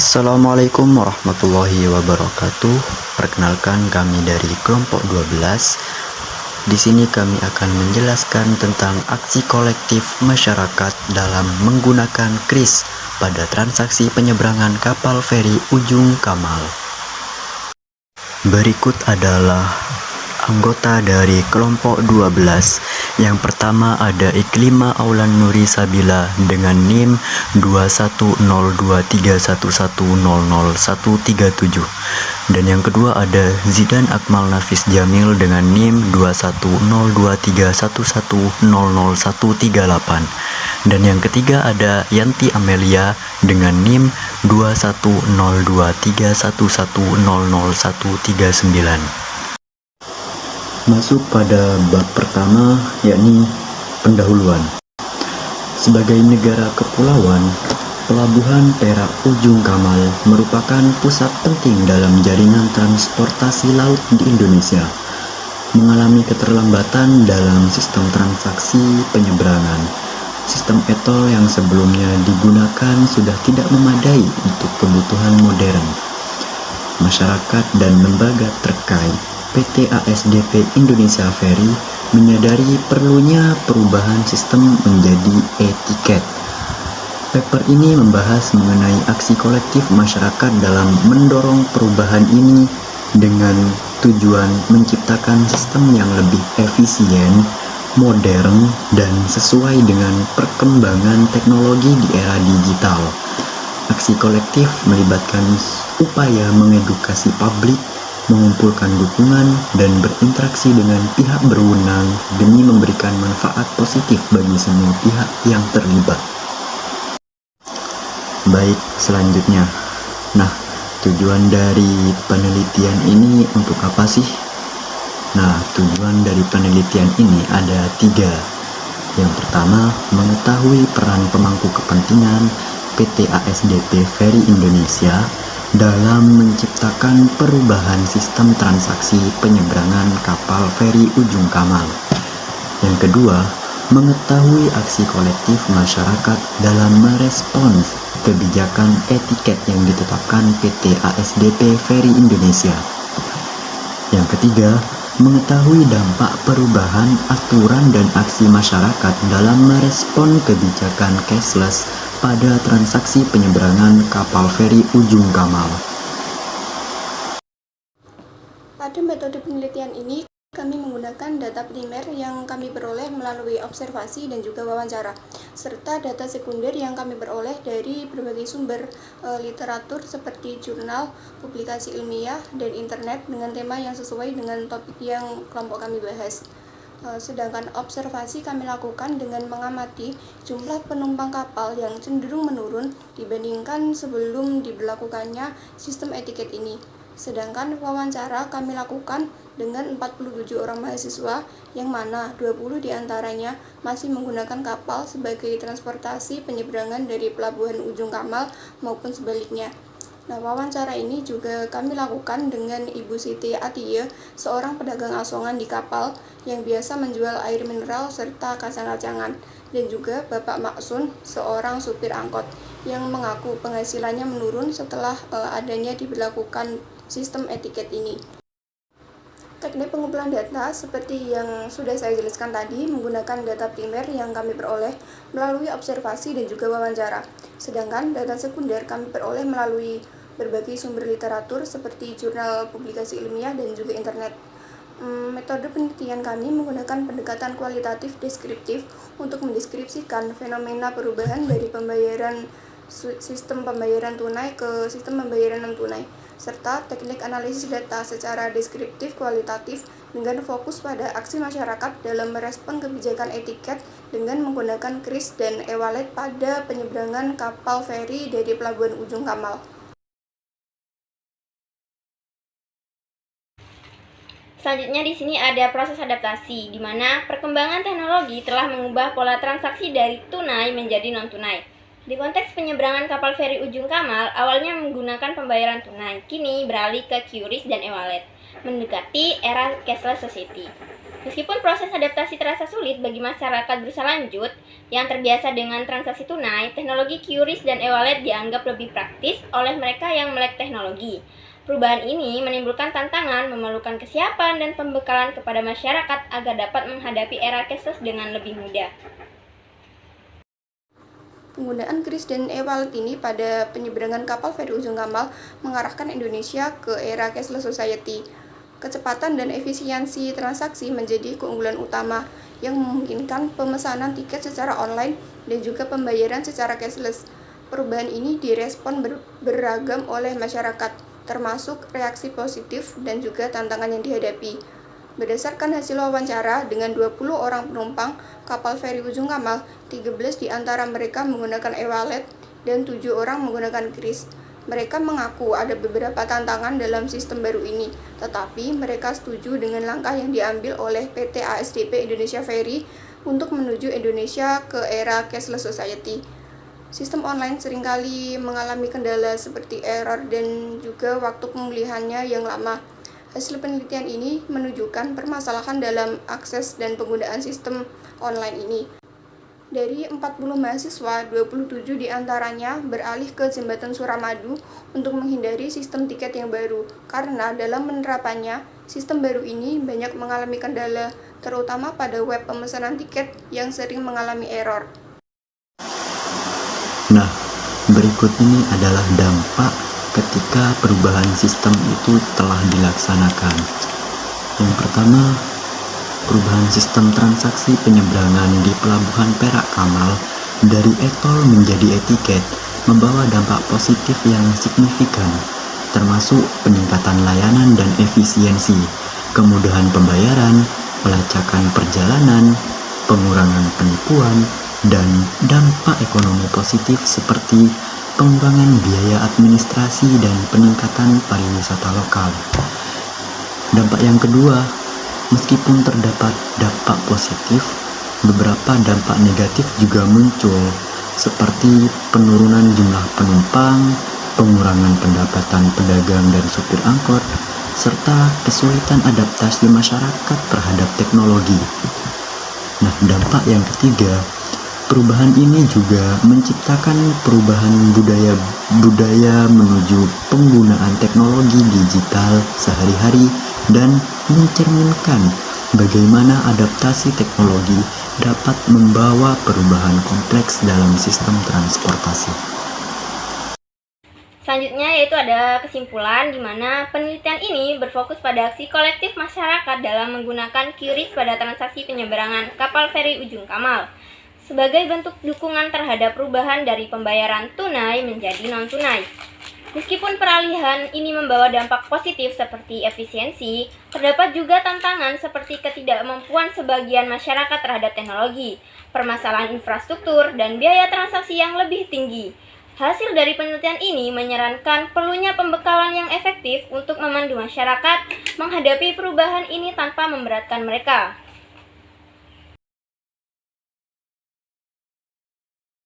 Assalamualaikum warahmatullahi wabarakatuh. Perkenalkan, kami dari kelompok 12. Di sini kami akan menjelaskan tentang aksi kolektif masyarakat dalam menggunakan kris pada transaksi penyeberangan kapal feri Ujung Kamal. Berikut adalah anggota dari kelompok 12. Yang pertama ada Iklima Aulan Nuri Sabila dengan NIM 210231100137. Dan yang kedua ada Zidan Akmal Nafis Jamil dengan NIM 210231100138. Dan yang ketiga ada Yanti Amelia dengan NIM 210311000139. Masuk pada bab pertama, yakni pendahuluan. Sebagai negara kepulauan, Pelabuhan Perak Ujung Kamal merupakan pusat penting dalam jaringan transportasi laut di Indonesia. Mengalami keterlambatan dalam sistem transaksi penyeberangan. Sistem e-tol yang sebelumnya digunakan sudah tidak memadai untuk kebutuhan modern. Masyarakat dan lembaga terkait PT ASDP Indonesia Ferry menyadari perlunya perubahan sistem menjadi e-tiket. Paper ini membahas mengenai aksi kolektif masyarakat dalam mendorong perubahan ini dengan tujuan menciptakan sistem yang lebih efisien, modern, dan sesuai dengan perkembangan teknologi di era digital. Aksi kolektif melibatkan upaya mengedukasi publik, mengumpulkan dukungan, dan berinteraksi dengan pihak berwenang demi memberikan manfaat positif bagi semua pihak yang terlibat. Baik, selanjutnya. Nah, tujuan dari penelitian ini untuk apa sih? Nah, tujuan dari penelitian ini ada 3. Yang pertama, mengetahui peran pemangku kepentingan PT ASDP Ferry Indonesia dalam menciptakan perubahan sistem transaksi penyeberangan kapal feri Ujung Kamal. Yang kedua, mengetahui aksi kolektif masyarakat dalam merespons kebijakan etiket yang ditetapkan PT ASDP Ferry Indonesia. Yang ketiga, mengetahui dampak perubahan aturan dan aksi masyarakat dalam merespon kebijakan cashless pada transaksi penyeberangan kapal feri Ujung Kamal. Pada metode penelitian ini, kami menggunakan data primer yang kami peroleh melalui observasi dan juga wawancara, serta data sekunder yang kami peroleh dari berbagai sumber literatur seperti jurnal, publikasi ilmiah, dan internet dengan tema yang sesuai dengan topik yang kelompok kami bahas. Sedangkan observasi kami lakukan dengan mengamati jumlah penumpang kapal yang cenderung menurun dibandingkan sebelum diberlakukannya sistem etiket ini. Sedangkan wawancara kami lakukan dengan 47 orang mahasiswa yang mana 20 diantaranya masih menggunakan kapal sebagai transportasi penyeberangan dari Pelabuhan Ujung Kamal maupun sebaliknya. Nah, wawancara ini juga kami lakukan dengan Ibu Siti Atiyah, seorang pedagang asongan di kapal yang biasa menjual air mineral serta kacang-kacangan, dan juga Bapak Maksun, seorang supir angkot yang mengaku penghasilannya menurun setelah adanya diberlakukan sistem etiket ini. Teknik pengumpulan data seperti yang sudah saya jelaskan tadi menggunakan data primer yang kami peroleh melalui observasi dan juga wawancara. Sedangkan data sekunder kami peroleh melalui berbagai sumber literatur seperti jurnal, publikasi ilmiah, dan juga internet. Metode penelitian kami menggunakan pendekatan kualitatif deskriptif untuk mendeskripsikan fenomena perubahan dari sistem pembayaran tunai ke sistem pembayaran non-tunai, serta teknik analisis data secara deskriptif kualitatif dengan fokus pada aksi masyarakat dalam merespon kebijakan etiket dengan menggunakan kris dan e-wallet pada penyeberangan kapal feri dari Pelabuhan Ujung Kamal. Selanjutnya di sini ada proses adaptasi, di mana perkembangan teknologi telah mengubah pola transaksi dari tunai menjadi non-tunai. Di konteks penyeberangan kapal feri Ujung Kamal, awalnya menggunakan pembayaran tunai, kini beralih ke QRIS dan e-wallet, mendekati era cashless society. Meskipun proses adaptasi terasa sulit bagi masyarakat berusaha lanjut yang terbiasa dengan transaksi tunai, teknologi QRIS dan e-wallet dianggap lebih praktis oleh mereka yang melek teknologi. Perubahan ini menimbulkan tantangan, memerlukan kesiapan dan pembekalan kepada masyarakat agar dapat menghadapi era cashless dengan lebih mudah. Penggunaan QRIS dan e-wallet ini pada penyeberangan kapal feri Ujung Kamal mengarahkan Indonesia ke era cashless society. Kecepatan dan efisiensi transaksi menjadi keunggulan utama yang memungkinkan pemesanan tiket secara online dan juga pembayaran secara cashless. Perubahan ini direspon beragam oleh masyarakat, termasuk reaksi positif dan juga tantangan yang dihadapi. Berdasarkan hasil wawancara dengan 20 orang penumpang kapal feri Ujung Kamal, 13 di antara mereka menggunakan e-wallet dan 7 orang menggunakan QRIS. Mereka mengaku ada beberapa tantangan dalam sistem baru ini, tetapi mereka setuju dengan langkah yang diambil oleh PT ASDP Indonesia Ferry untuk menuju Indonesia ke era cashless society. Sistem online seringkali mengalami kendala seperti error dan juga waktu pemulihannya yang lama. Hasil penelitian ini menunjukkan permasalahan dalam akses dan penggunaan sistem online ini. Dari 40 mahasiswa, 27 diantaranya beralih ke Jembatan Suramadu untuk menghindari sistem tiket yang baru, karena dalam penerapannya, sistem baru ini banyak mengalami kendala, terutama pada web pemesanan tiket yang sering mengalami error. Nah, berikut ini adalah dampak ketika perubahan sistem itu telah dilaksanakan. Yang pertama, perubahan sistem transaksi penyeberangan di Pelabuhan Perak Kamal dari e-tol menjadi e-tiket membawa dampak positif yang signifikan, termasuk peningkatan layanan dan efisiensi, kemudahan pembayaran, pelacakan perjalanan, pengurangan penipuan, dan dampak ekonomi positif seperti pengurangan biaya administrasi dan peningkatan pariwisata lokal. Dampak yang kedua, meskipun terdapat dampak positif, beberapa dampak negatif juga muncul, seperti penurunan jumlah penumpang, pengurangan pendapatan pedagang dan supir angkot, serta kesulitan adaptasi masyarakat terhadap teknologi. Nah, dampak yang ketiga, perubahan ini juga menciptakan perubahan budaya menuju penggunaan teknologi digital sehari-hari dan mencerminkan bagaimana adaptasi teknologi dapat membawa perubahan kompleks dalam sistem transportasi. Selanjutnya yaitu ada kesimpulan di mana penelitian ini berfokus pada aksi kolektif masyarakat dalam menggunakan QRIS pada transaksi penyeberangan kapal feri Ujung Kamal sebagai bentuk dukungan terhadap perubahan dari pembayaran tunai menjadi non-tunai. Meskipun peralihan ini membawa dampak positif seperti efisiensi, terdapat juga tantangan seperti ketidakmampuan sebagian masyarakat terhadap teknologi, permasalahan infrastruktur, dan biaya transaksi yang lebih tinggi. Hasil dari penelitian ini menyarankan perlunya pembekalan yang efektif untuk memandu masyarakat menghadapi perubahan ini tanpa memberatkan mereka.